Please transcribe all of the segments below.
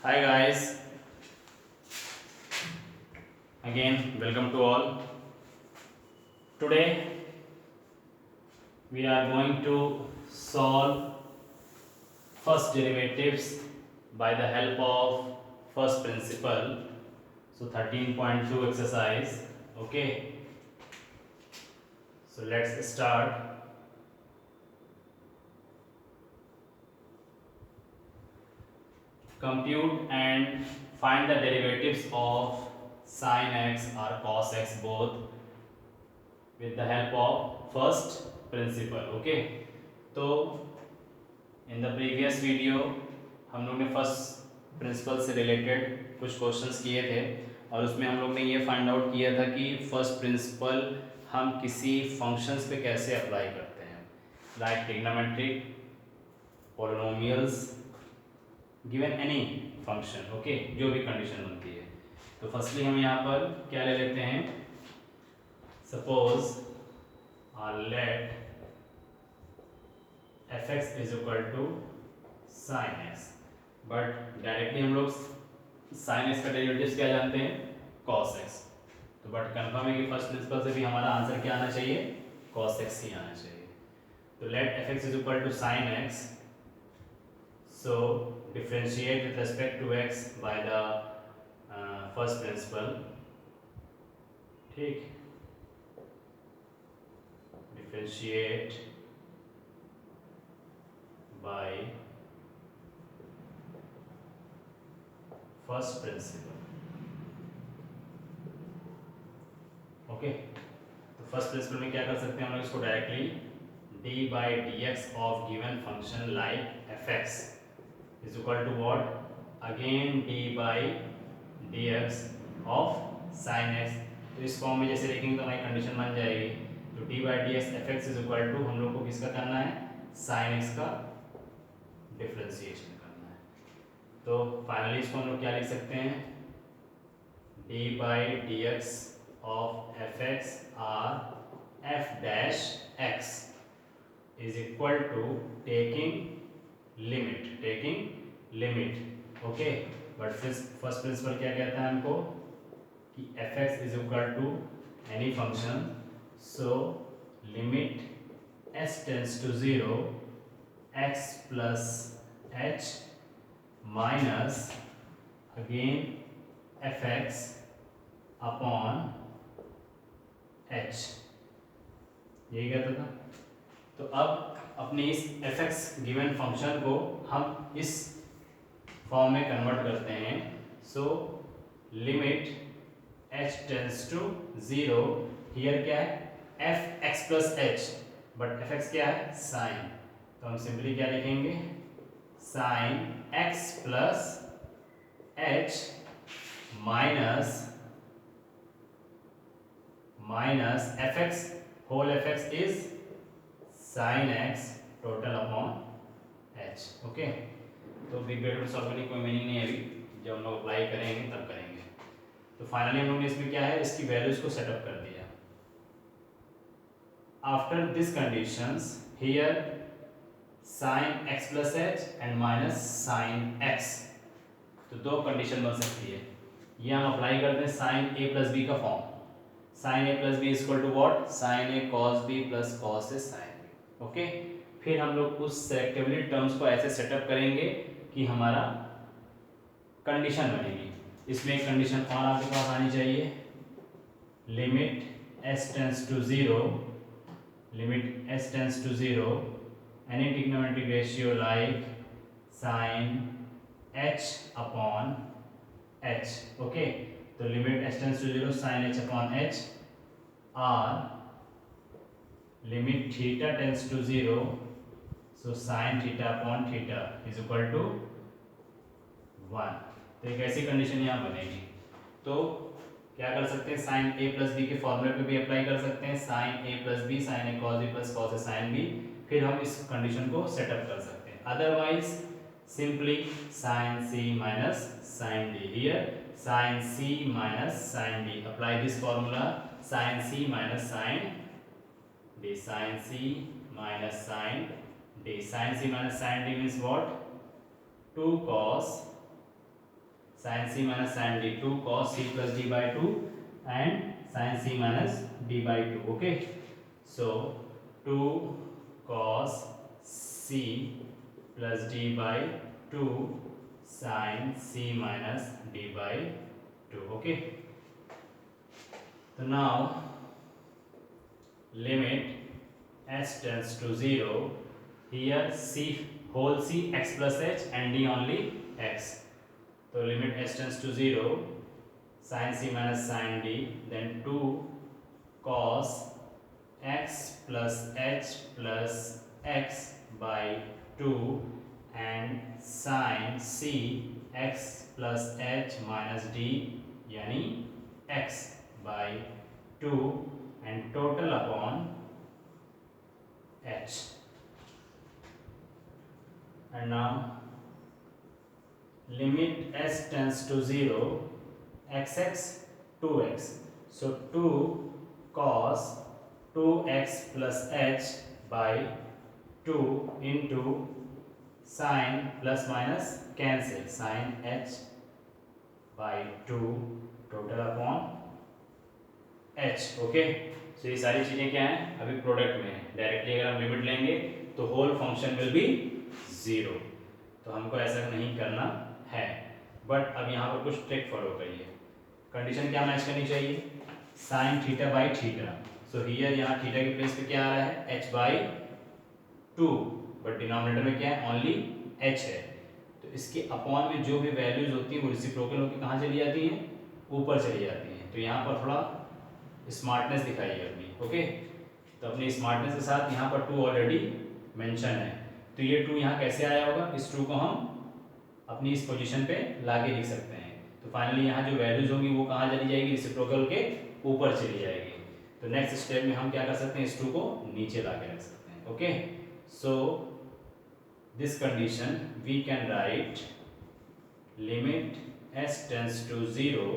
Hi guys, again welcome to all. Today we are going to solve first derivatives by the help of first principle. So 13.2 exercise. Okay, so let's start. Compute and find the derivatives of sin x or cos x both with the help of first principle. Okay, तो in the previous video हम लोग ने first principle से related कुछ questions किए थे और उसमें हम लोग ने ये फाइंड आउट किया था कि फर्स्ट प्रिंसिपल हम किसी फंक्शंस पे कैसे अप्लाई करते हैं, like trigonometric, polynomials, given any function. Okay, जो भी कंडीशन बनती है. तो फर्स्टली हम यहाँ पर क्या ले लेते हैं, suppose let fx is equal to sine x. But directly हम लोग साइन एक्स का डेरिवेटिव क्या जानते हैं, कॉस एक्स. तो बट कंफर्म है कि फर्स्ट प्रिंसिपल से भी हमारा आंसर क्या आना चाहिए, कॉस एक्स ही आना चाहिए. तो let fx is equal to sine x. So differentiate with respect to x by the first principle. ठीक, differentiate by first principle. Okay, तो फर्स्ट प्रिंसिपल में क्या कर सकते हैं हम लोग, इसको directly d by dx of given function like fx is equal to what, again d by dx of sin x. तो इस फॉर्म में जैसे लिखेंगे तो हमारी कंडीशन बन जाएगी. तो d by dx fx is equal to हम लोग को किसका करना है, sin x का डिफरेंशिएशन करना है. तो फाइनली इसको हम लोग क्या लिख सकते हैं, d by d x of f x or f dash x is equal to taking limit. Okay, but first principle क्या कहता है हमको कि f x is equal to any function, so limit s tends to 0 x plus h minus again fx upon h. यही कहता था. तो अब अपने इस fx गिवन फंक्शन को हम इस फॉर्म में कन्वर्ट करते हैं. So limit h tends to 0, here क्या है, fx plus h, but fx क्या है, साइन. तो हम सिंपली क्या लिखेंगे, sine x plus h minus f x whole f x is sine x total upon h. Okay, तो बिग ब्रैकेट सॉल्व करने की कोई मीनिंग नहीं है अभी, जब हम लोग अप्लाई करेंगे तब करेंगे. तो फाइनली हम लोग ने इसमें क्या है, इसकी वैल्यूज को सेटअप कर दिया. After this conditions here sine x plus H and minus sine x. तो दो कंडीशन बन सकती है. ये हम अप्लाई करते हैं साइन ए प्लस बी का form. Sine A plus B is equal to what, sine A cos B plus cos A sine B. Okay, फिर हम लोग उस सेलेक्टिबिलिटी टर्म्स को ऐसे सेटअप करेंगे कि हमारा कंडीशन बनेगी. इसमें एक कंडीशन और आपके पास आनी चाहिए, limit s tends to 0 any trigonometric ratio like sin h upon h. okay, तो limit h tends to 0 sin h upon h or limit theta tends to 0 so sin theta upon theta is equal to 1. तो एक ऐसी condition यहाँ बनेगी. तो क्या कर सकते हैं, साइन a प्लस बी के फॉर्मूले पे भी अप्लाई कर सकते हैं, sine a plus B sine A cos B plus cos A sine B. फिर हम इस कंडीशन को सेटअप कर सकते हैं. Otherwise simply sine C minus sine D. Here sine C minus sine D, apply this formula, sine C minus sine D, sine C minus sine D. Sine C minus sine D means what, 2 cos sin c minus sin d, 2 cos c plus d by 2 and sin c minus d by 2. Okay, so 2 cos c plus d by 2 sin c minus d by 2. Okay, so now limit s tends to 0, here c whole c x plus h and d only x. So limit s tends to 0, sin c minus sin d, then 2 cos x plus h plus x by 2 and sin c x plus h minus d यानी x by 2 and total upon h. And now limit s tends to 0, xx 2x, so 2 cos 2x plus h by 2 into sin plus minus cancel sin h by 2 total upon h. Okay, सो ये सारी चीजें क्या हैं अभी product में है. Directly अगर हम लिमिट लेंगे तो होल फंक्शन विल बी 0, तो हमको ऐसा नहीं करना है. बट अब यहाँ पर कुछ ट्रिक फॉलो करिए. कंडीशन क्या मैच करनी चाहिए, sine theta by theta. So here यहाँ थीटा की प्लेस पे क्या आ रहा है h बाई 2, बट डिनोमिनेटर में क्या है ओनली h है. तो इसके अपॉन में जो भी वैल्यूज होती हैं वो रेसिप्रोकल होकर कहाँ चली जाती हैं, ऊपर चली जाती हैं. तो यहाँ पर थोड़ा स्मार्टनेस दिखाइए अपनी. ओके, तो अपनी स्मार्टनेस के साथ यहाँ पर 2 ऑलरेडी मेंशन है. तो ये 2 यहाँ कैसे आया होगा, इस 2 को हम अपनी इस पोजीशन पे लाके लिख सकते हैं. तो फाइनली यहाँ जो वैल्यूज होंगी वो कहाँ चली जाएगी, रेसिप्रोकल के ऊपर चली जाएगी. तो नेक्स्ट स्टेप में हम क्या कर सकते हैं, इस 2 को नीचे लाके रख सकते हैं. Okay, so this condition we can write limit s tends to 0,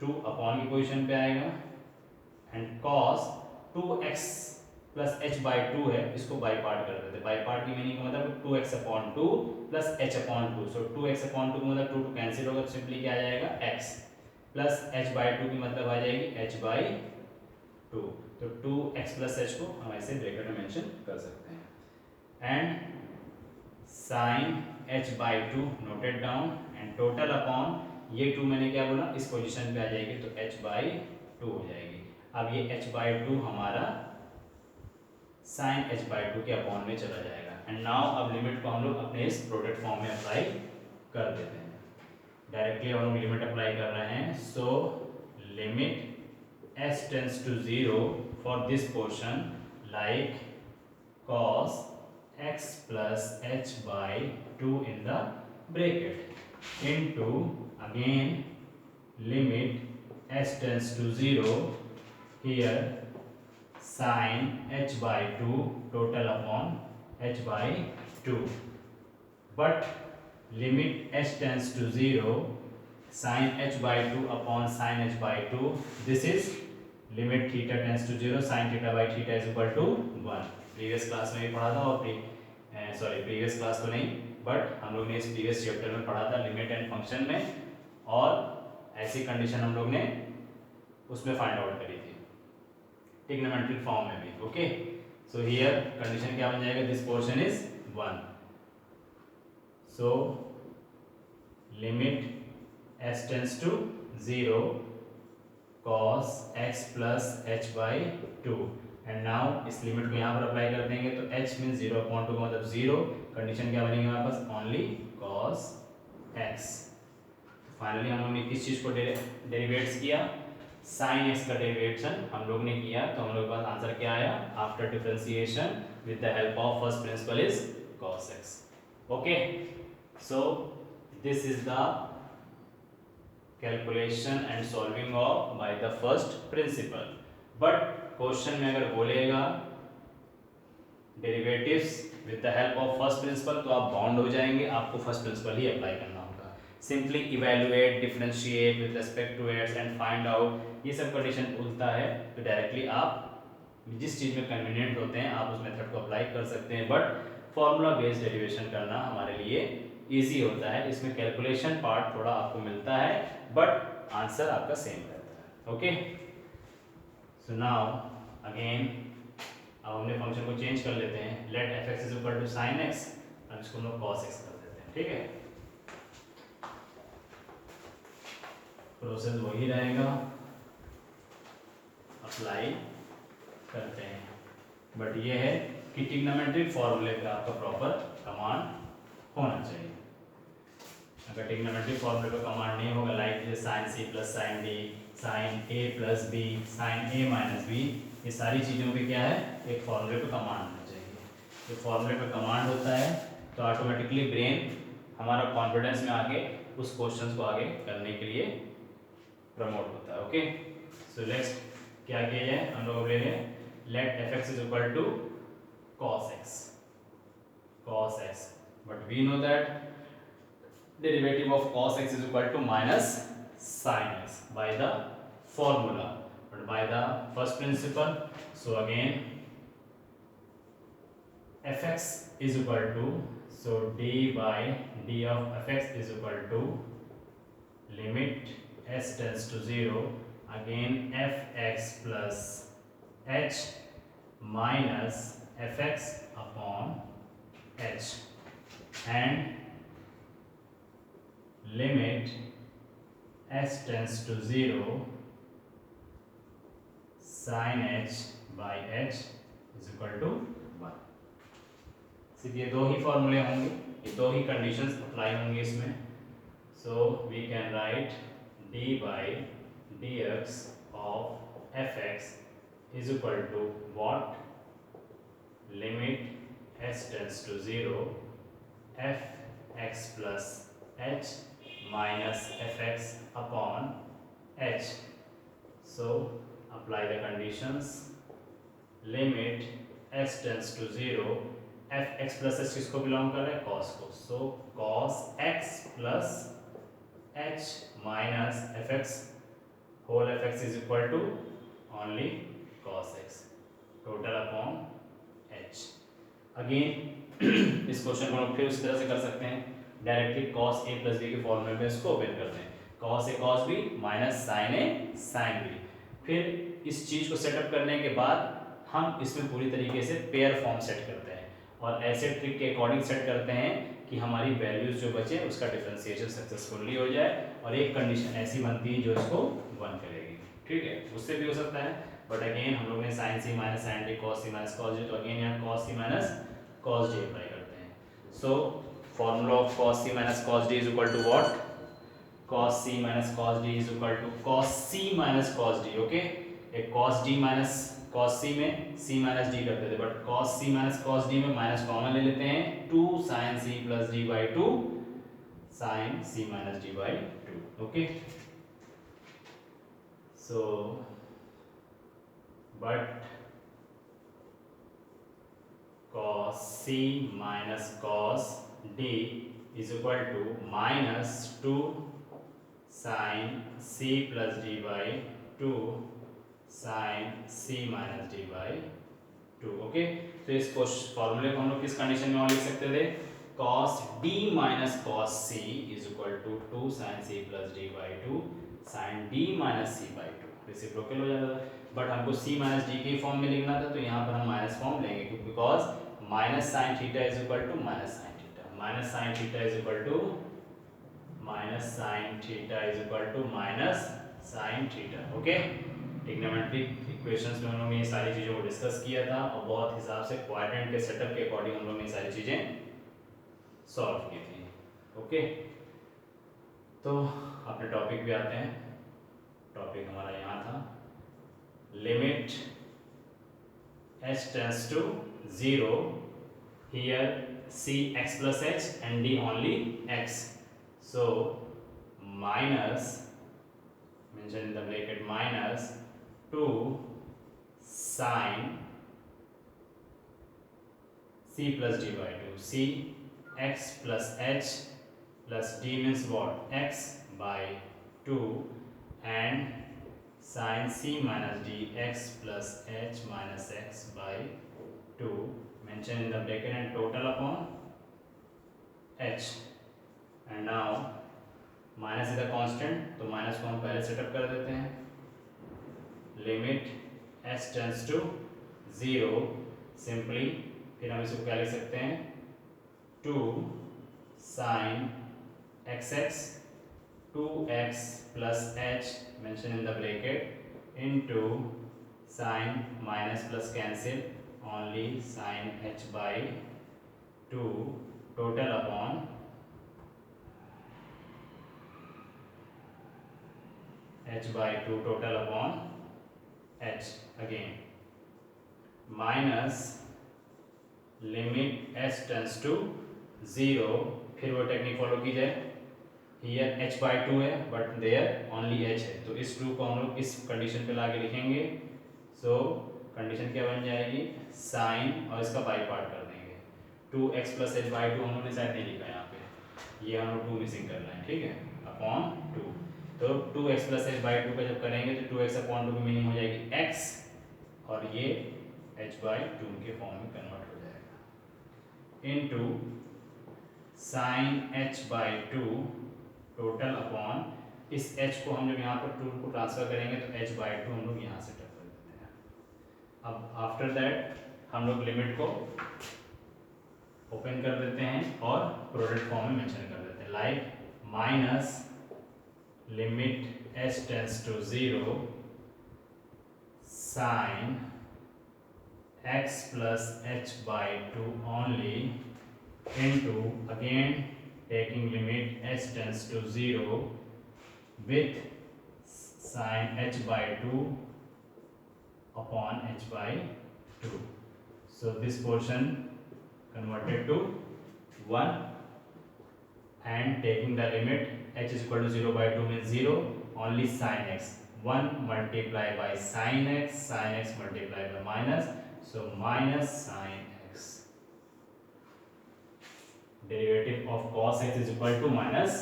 2 upon की पोजीशन पे आएगा and cos 2x plus h by 2 है, इसको बाई पार्ट कर देते हैं. बाई पार्ट की मीनिंग का मतलब 2x upon 2 plus h upon 2. सो 2x अपॉन 2 का मतलब 2 कैंसिल होगा, तो सिंपली क्या आ जाएगा x प्लस h बाई 2 की मतलब आ जाएगी h बाई 2. तो 2x प्लस h को हम ऐसे ब्रैकेट में मेंशन कर सकते हैं. And sine h by 2 noted down and total upon ये 2 मैंने क्या बोला इस पोजीशन पे आ जाएगी, तो h बाई 2 हो जाएगी. अब ये h बाई 2 हमारा साइन h बाई 2 के अपॉन में चला जाएगा. एंड नाउ अब लिमिट को हम लोग अपने इस प्रोडक्ट फॉर्म में अप्लाई कर देते हैं. डायरेक्टली हम लोग लिमिट अप्लाई कर रहे हैं. So limit s tends to 0 for this portion like cos x plus h by 2 in the bracket into again limit s tends to 0, here sin h by 2 total upon h by 2. But limit s tends to 0, sin h by 2 upon sin h by 2, this is limit theta tends to 0, sin theta by theta is equal to 1. Previous class में भी पढ़ा था और previous class तो नहीं but हम लोग ने इस प्रीवियस चैप्टर में पढ़ा था लिमिट एंड फंक्शन में, और ऐसी कंडीशन हम लोग ने उसमें फाइंड आउट करी थी ट्रिग्नोमेट्रिक फॉर्म में भी. ओके, सो हियर कंडीशन क्या बन जाएगा, this portion is 1. So limit s tends to 0 cos x plus h by 2. And now इस लिमिट को यहाँ पर अप्लाई कर देंगे तो h मीन 0 अपॉन 2 का मतलब 0. कंडीशन क्या बनेगी हमारे पास, ओनली cos x. फाइनली हम लोग ने किस चीज़ को डेरिवेट्स किया, sin x का डेरिवेशन हम लोग ने किया. तो हम लोग के पास आंसर क्या आया, after differentiation with the help of first principle is cos x. Okay, so this is the calculation and solving of bye the first principal. But question में अगर बोलेगा derivatives with the help of first principle तो आप bound हो जाएंगे, आपको first principle ही apply करना होगा. Simply evaluate, differentiate with respect to x and find out, ये सब कंडीशन पूछता है. तो डायरेक्टली आप जिस चीज़ में कन्वीनियंट होते हैं आप उस मेथड को अप्लाई कर सकते हैं. बट फॉर्मूला बेस्ड डेरिवेशन करना हमारे लिए इजी होता है। इसमें कैलकुलेशन पार्ट थोड़ा आपको मिलता है बट आंसर आपका सेम रहता है। ओके, सो नाउ अगेन अब हमने फंक्शन को चेंज कर लेते हैं। Let f x is equal to sine x, अब इसको हम लोग कॉस एक्स कर देते हैं। ठीक है, प्रोसेस वही रहेगा, अप्लाई करते हैं। बट ये है कि ट्रिग्नोमेट्रिक फॉर्मूले पे आपका प्रॉपर कमांड होना चाहिए। अगर ट्रिग्नोमेट्रिक फॉर्मूले पे कमांड नहीं होगा, like sine C plus sine D, sine A plus B, sine A minus B, ये सारी चीज़ों पे क्या है, एक फॉर्मूले पे कमांड होना चाहिए। तो फॉर्मूले पे कमांड होता है तो ऑटोमेटिकली ब्रेन हमारा कॉन्फिडेंस में आके उस क्वेश्चन को आगे करने के लिए प्रमोट होता है। ओके, सो लेट्स क्या किया जाए, हम लोग ले लें let f x is equal to cos x, but we know that derivative of cos x is equal to minus sin x by the formula, but by the first principle. So again fx is equal to, so d by d of fx is equal to limit s tends to 0, again fx plus h minus fx upon h, and limit s tends to 0 sin h by h is equal to 1। सिर्फ ये दो ही फॉर्मूले होंगे, ये दो ही conditions apply होंगी इसमें। So we can write d by dx of fx is equal to what, limit s tends to 0 fx plus h minus fx upon h. So apply the conditions, limit s tends to 0, fx plus h किसको belong कर रहा है, cos को, so cos x plus h minus fx whole fx is equal to only cos x total upon h। Again इस question को हम फिर उसी तरह से कर सकते हैं, directly cos a plus b के फॉर्मूले में इसको ओपन करते हैं, cos a cos b minus sin a sin b। फिर इस चीज को सेटअप करने के बाद हम इसमें पूरी तरीके से पेयर फॉर्म सेट करते हैं और ऐसे ट्रिक के अकॉर्डिंग सेट करते हैं कि हमारी वैल्यूज जो बचे उसका डिफरेंशिएशन सक्सेसफुली हो जाए, और एक कंडीशन ऐसी बनती है जो इसको 1 करेगी। ठीक है, उससे भी हो सकता है, बट अगेन हम लोग ने sine C minus sine D, cos C minus cos D, तो अगेन यहाँ cos C minus cos D apply करते हैं। So formula of cos C minus cos D is equal to what, cos c minus cos d is equal to cos c minus cos d। Okay, एक cos d minus cos c में c minus d करते थे, but cos c minus cos d में minus common ले लेते हैं, 2 sin c plus d by 2 sin c minus d by 2। Okay, so but cos c minus cos d is equal to minus 2 sin c plus d by 2 sin c minus d by 2। Okay, तो इस फॉर्मूले को हम लोग किस condition में और लिख सकते थे, cos d minus cos c is equal to 2 sin c plus d by 2 sin d minus c by 2, reciprocal हो जाता था। बट हमको c minus d के फॉर्म में लिखना था, तो यहाँ पर हम माइनस फॉर्म लेंगे, because minus sine theta is equal to minus sine theta, minus sine theta is equal to minus sine theta is equal to minus sine theta. Okay, trigonometric equations में हम लोग ने ये सारी चीज़ों को डिस्कस किया था और बहुत हिसाब से क्वाड्रेंट के सेटअप के अकॉर्डिंग हम लोग ने ये सारी चीज़ें सॉल्व की थी। ओके, तो अपने टॉपिक पे आते हैं। टॉपिक हमारा यहाँ था, limit h tends to 0, here c x plus h and d only x, so minus, mention in the bracket, minus 2 sin c plus d by 2, c x plus h plus d means what, x by 2, and sin c minus d x plus h minus x by 2 mention in the bracket and total upon h. And now minus is the constant, तो माइनस को हम पहले setup कर देते हैं. Limit s tends to 0 simply, फिर हम इसको क्या लिख सकते हैं 2 sin xx 2x plus h mention in the bracket into sin minus plus cancel only sin h by 2 total upon h by 2 total upon h again minus limit s tends to 0. फिर वो technique follow की जाए. Here h by 2 है but there only h है, तो इस 2 को हम लोग इस कंडीशन पे लाके लिखेंगे. सो कंडीशन क्या बन जाएगी साइन और इसका बाई पार्ट कर देंगे. 2x plus h by 2 हम लोग ने शायद नहीं लिखा यहाँ पे, ये हम लोग 2 मिसिंग कर रहे हैं. ठीक है अपॉन 2. तो 2x plus h by 2 का जब करेंगे तो 2x upon 2 की मीनिंग हो जाएगी x और ये h by 2 के फॉर्म में कन्वर्ट हो जाएगा into sin h by 2 total upon इस h को हम जब यहाँ पर 2 को ट्रांसफर करेंगे तो h by 2 हम लोग यहाँ से टच कर देते हैं. अब आफ्टर दैट हम लोग लिमिट को ओपन कर देते हैं और प्रोडक्ट फॉर्म में मेंशन कर देते हैं like minus limit s tends to 0 sin x plus h by 2 only into again taking limit s tends to 0 with sin h by 2 upon h by 2. So this portion converted to 1 and taking the limit h is equal to 0 by 2 means 0 only sin x 1 multiplied by sin x multiplied by minus, so minus sin x. Derivative of cos x is equal to minus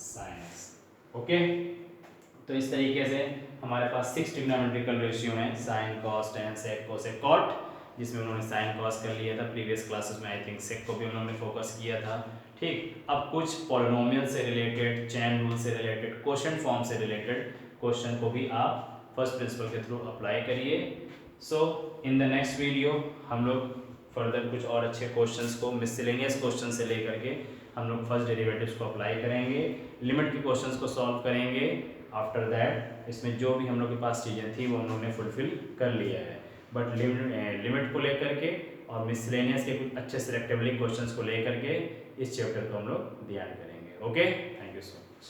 sin x. Okay तो इस तरीके से हमारे पास 6 trigonometrical ratio हैं sin cos tan sec cosec cot, जिसमें उन्होंने sin cos कर लिया था प्रीवियस क्लासेस में. आई थिंक sec को भी उन्होंने फोकस किया था. ठीक, अब कुछ पॉलिनोमियल से रिलेटेड, चेन रूल से रिलेटेड, क्वोशंट फॉर्म से रिलेटेड क्वेश्चन को भी आप फर्स्ट प्रिंसिपल के थ्रू अप्लाई करिए. सो इन द नेक्स्ट वीडियो हम लोग फर्दर कुछ और अच्छे क्वेश्चंस को मिसलेनियस क्वेश्चन से लेकर के हम लोग फर्स्ट डेरिवेटिव्स को अप्लाई करेंगे, लिमिट के क्वेश्चंस को सॉल्व करेंगे. आफ्टर दैट इसमें जो भी हम लोग के पास चीज़ें थी वो हम लोग ने फुलफिल कर लिया है, बट लिमिट को लेकर के और मिसलेनियस के कुछ अच्छे सिलेक्टेबल क्वेश्चंस को लेकर के इस चैप्टर को हम लोग ध्यान करेंगे. Okay, thank you so much.